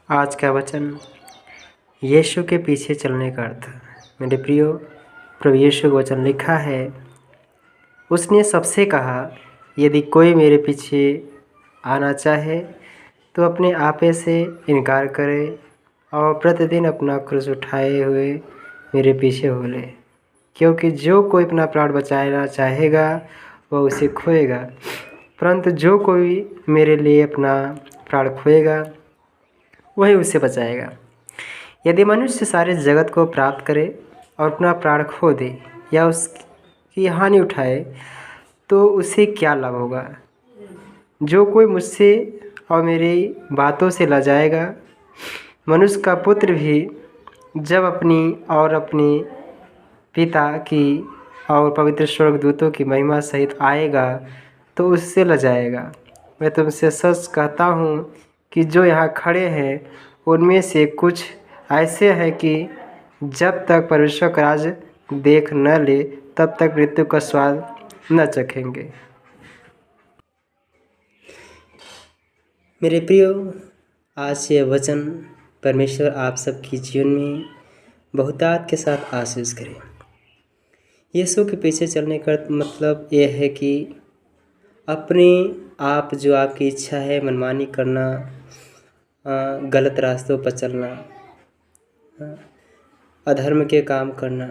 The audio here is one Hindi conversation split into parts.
आज का वचन यीशु के पीछे चलने का अर्थ। मेरे प्रियो, प्रभु यीशु का वचन लिखा है, उसने सबसे कहा, यदि कोई मेरे पीछे आना चाहे तो अपने आपे से इनकार करे और प्रतिदिन अपना क्रूस उठाए हुए मेरे पीछे हो ले। क्योंकि जो कोई अपना प्राण बचाना चाहेगा वह उसे खोएगा, परंतु जो कोई मेरे लिए अपना प्राण खोएगा वही उसे बचाएगा। यदि मनुष्य सारे जगत को प्राप्त करे और अपना प्राण खो दे या उसकी हानि उठाए तो उसे क्या लाभ होगा। जो कोई मुझसे और मेरी बातों से लजाएगा, मनुष्य का पुत्र भी जब अपनी और अपने पिता की और पवित्र स्वर्गदूतों की महिमा सहित आएगा तो उससे लजाएगा। मैं तुमसे सच कहता हूँ कि जो यहाँ खड़े हैं उनमें से कुछ ऐसे हैं कि जब तक परमेश्वर का राज देख न ले तब तक मृत्यु का स्वाद न चखेंगे। मेरे प्रियो, आज ये वचन परमेश्वर आप सबकी जीवन में बहुतायत के साथ आशीष करे। यीशु के पीछे चलने का मतलब ये है कि अपने आप जो आपकी इच्छा है मनमानी करना, गलत रास्तों पर चलना, अधर्म के काम करना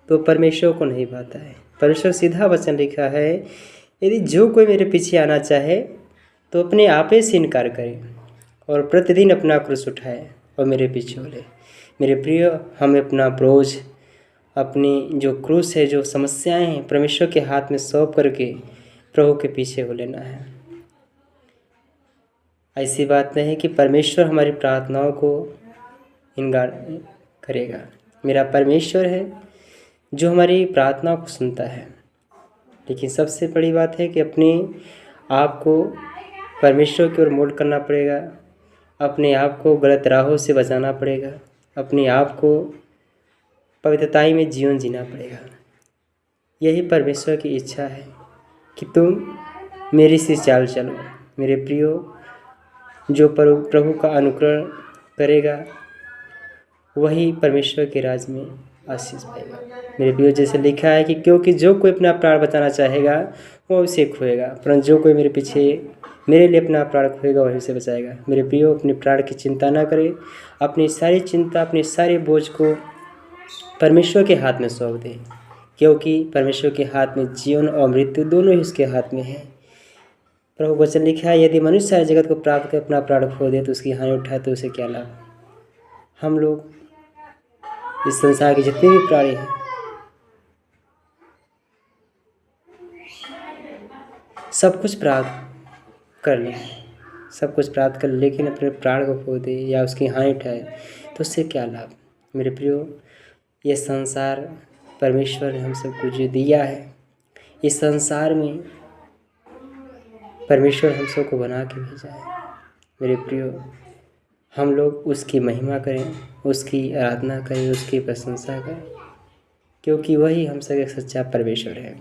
तो परमेश्वर को नहीं भाता है। परमेश्वर सीधा वचन लिखा है, यदि जो कोई मेरे पीछे आना चाहे तो अपने आपे से इनकार करे और प्रतिदिन अपना क्रूस उठाए और मेरे पीछे हो ले। मेरे प्रिय, हमें अपना बोझ, अपनी जो क्रूस है, जो समस्याएं हैं, परमेश्वर के हाथ में सौंप करके प्रभु के पीछे हो लेना है। ऐसी बात नहीं कि परमेश्वर हमारी प्रार्थनाओं को इनकार करेगा। मेरा परमेश्वर है जो हमारी प्रार्थनाओं को सुनता है, लेकिन सबसे बड़ी बात है कि अपने आप को परमेश्वर की ओर मोल्ड करना पड़ेगा, अपने आप को गलत राहों से बचाना पड़ेगा, अपने आप को पवित्रताई में जीवन जीना पड़ेगा। यही परमेश्वर की इच्छा है कि तुम मेरी सी चाल चलो। मेरे प्रियो, जो प्रभु का अनुकरण करेगा वही परमेश्वर के राज में आशीष पाएगा। मेरे प्रियो, जैसे लिखा है कि क्योंकि जो कोई अपना प्राण बचाना चाहेगा वो उसे खोएगा, परंतु जो कोई मेरे लिए अपना प्राण खोएगा वही उसे बचाएगा। मेरे प्रियो, अपने प्राण की चिंता ना करें, अपनी सारी चिंता, अपने सारे बोझ को परमेश्वर के हाथ में सौंप दें, क्योंकि परमेश्वर के हाथ में जीवन और मृत्यु दोनों ही उसके हाथ में है। प्रभु वचन लिखा है, यदि मनुष्य सारे जगत को प्राप्त कर अपना प्राण खो दे तो उसकी हानि उठाए तो उसे क्या लाभ। हम लोग इस संसार के जितने भी प्राणी हैं सब कुछ प्राप्त कर लें, सब कुछ प्राप्त कर, लेकिन अपने प्राण को खो दे या उसकी हानि उठाए तो उससे क्या लाभ। मेरे प्रियो, ये संसार परमेश्वर ने हम सबको जो दिया है, इस संसार में परमेश्वर हम सबको बना के भेजा है। मेरे प्रियो, हम लोग उसकी महिमा करें, उसकी आराधना करें, उसकी प्रशंसा करें, क्योंकि वही हम सब एक सच्चा परमेश्वर है।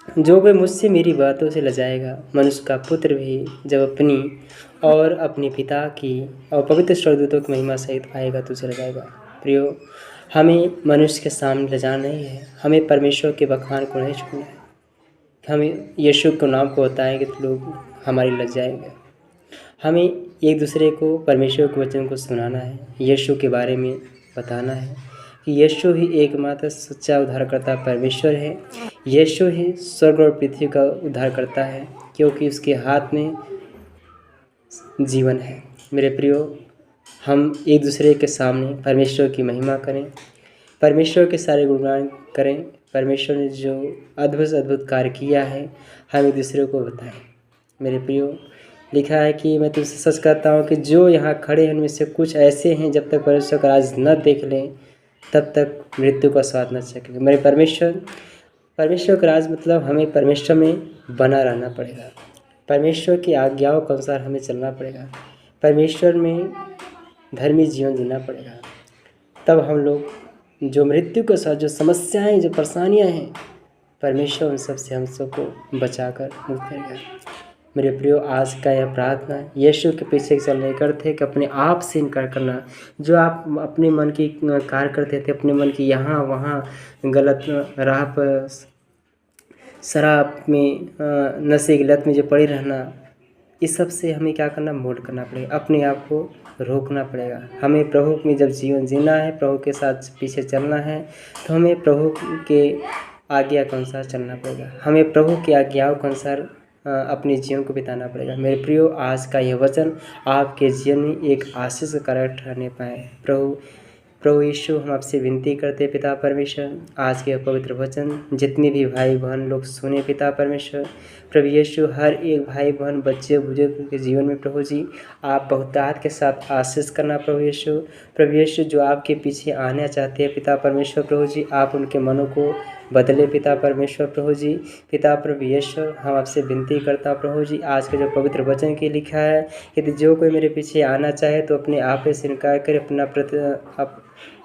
जो कोई मुझसे मेरी बातों से लजाएगा, मनुष्य का पुत्र भी जब अपनी और अपने पिता की और पवित्र स्वर्गदूतों की महिमा सहित आएगा तो उसे लजाएगा। प्रियो, हमें मनुष्य के सामने लजाना नहीं है, हमें परमेश्वर के बखान को नहीं छोड़ना है। हमें यीशु के नाम को बताएं कि तो लोग हमारी लज जाएंगे। हमें एक दूसरे को परमेश्वर के वचन को सुनाना है, यीशु के बारे में बताना है कि यीशु ही एकमात्र सच्चा उद्धारकर्ता परमेश्वर है। यीशु ही स्वर्ग और पृथ्वी का उद्धार करता है, क्योंकि उसके हाथ में जीवन है। मेरे प्रियो, हम एक दूसरे के सामने परमेश्वर की महिमा करें, परमेश्वर के सारे गुणगान करें। परमेश्वर ने जो अद्भुत कार्य किया है हम एक दूसरे को बताएं। मेरे प्रियो, लिखा है कि मैं तुमसे सच कहता हूँ कि जो यहाँ खड़े हैं उनमें से कुछ ऐसे हैं जब तक परमेश्वर का राज न देख लें तब तक मृत्यु का स्वाद न चखेंगे। मेरे परमेश्वर का राज मतलब हमें परमेश्वर में बना रहना पड़ेगा, परमेश्वर की आज्ञाओं के अनुसार हमें चलना पड़ेगा, परमेश्वर में धर्मी जीवन जीना पड़ेगा। तब हम लोग जो मृत्यु के साथ जो समस्याएं, जो परेशानियां हैं, परमेश्वर उन सब से हम सबको बचाकर मुक्त करेगा। मेरे प्रियो, आज का यह प्रार्थना यीशु के पीछे चलने करते कि अपने आप से इनकार करना। जो आप अपने मन की कार्य करते थे, अपने मन की यहाँ वहाँ गलत राह पर, शराब में, नशे की लत में जो पड़े रहना, इस सब से हमें क्या करना, मोल्ड करना पड़ेगा, अपने आप को रोकना पड़ेगा। हमें प्रभु में जब जीवन जीना है, प्रभु के साथ पीछे चलना है, तो हमें प्रभु के आज्ञा के अनुसार चलना पड़ेगा। हमें प्रभु की आज्ञाओं के अनुसार अपने जीवन को बिताना पड़ेगा। मेरे प्रियो, आज का यह वचन आपके जीवन में एक आशीष का कारण ठहरने पाए। प्रभु यीशु, हम आपसे विनती करते पिता परमेश्वर, आज के पवित्र वचन जितने भी भाई बहन लोग सुने पिता परमेश्वर, प्रभु यीशु हर एक भाई बहन, बच्चे बुजुर्ग के जीवन में प्रभु जी आप बहुतायत के साथ आशीष करना प्रभु यीशु जो आपके पीछे आना चाहते हैं पिता परमेश्वर, प्रभु जी आप उनके मनों को बदले पिता परमेश्वर, प्रभु जी पिता प्रभु यीशु, हम आपसे विनती करता प्रभु जी, आज के जो पवित्र वचन के लिखा है, यदि जो कोई मेरे पीछे आना चाहे तो अपने आप से इनकार करे,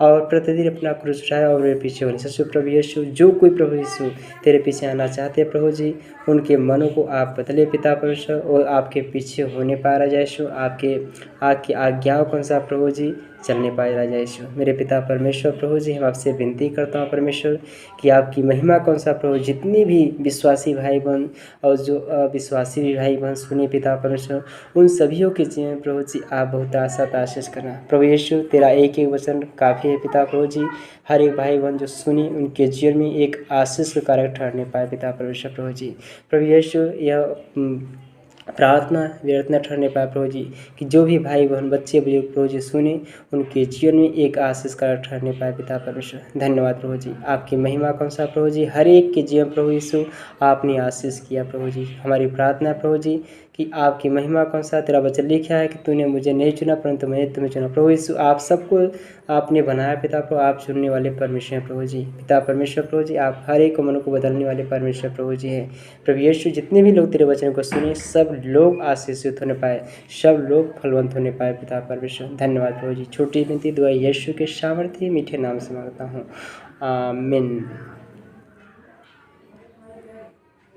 और प्रतिदिन अपना क्रूस उठाए और मेरे पीछे होने ससु प्रभु यीशु। जो कोई प्रभु यीशु तेरे पीछे आना चाहते हैं प्रभु जी, उनके मनों को आप बदले पिता परमेश्वर, और आपके पीछे होने पाए राजा यीशु, आपकी आज्ञाओं के अनुसार प्रभु जी चलने पाए राजा यीशु। मेरे पिता परमेश्वर प्रभु जी, हम आपसे विनती करता हूँ परमेश्वर कि आपकी महिमा कौन सा प्रभु, जितने भी विश्वासी भाई बहन और जो अविश्वासी भी भाई बहन सुने पिता परमेश्वर, उन सभियों के जीवन प्रभु जी आप बहुत आशीष करना प्रभु यीशु। तेरा एक एक वचन काफ़ी है पिता प्रभु जी, हर एक भाई बहन जो सुनी उनके जीवन में एक आशीष का कारक ठहरने पाए पिता परमेश्वर प्रभु जी। प्रभु यीशु, यह प्रार्थना व्यर्थ न ठहरने पाए प्रभु जी, कि जो भी भाई बहन बच्चे बुजुर्ग प्रभु जी सुने उनके जीवन में एक आशीष का ठहरने पाए पिता परमेश्वर। धन्यवाद प्रभु जी, आपकी महिमा कौन सा प्रभु जी, हर एक के जीवन प्रभु यीशु आपने आशीष किया प्रभु जी। हमारी प्रार्थना प्रभु जी कि आपकी महिमा कौन सा, तेरा वचन लिखा है कि तूने मुझे नहीं चुना परंतु मैंने तुम्हें चुना प्रभु यीशु। आप सबको आपने बनाया पिता प्रभु, आप चुनने वाले परमेश्वर प्रभु जी। पिता परमेश्वर प्रभु जी, आप हर एक मन को बदलने वाले परमेश्वर प्रभु जी हैं प्रभु यीशु। जितने भी लोग तेरे वचन को सुने सब लोग आशीषित होने पाए, सब लोग फलवंत होने पाए पिता परमेश्वर। धन्यवाद प्रभु जी। छोटी विनती दुआ यीशु के सामर्थ्य मीठे नाम से मांगता हूँ, आमीन।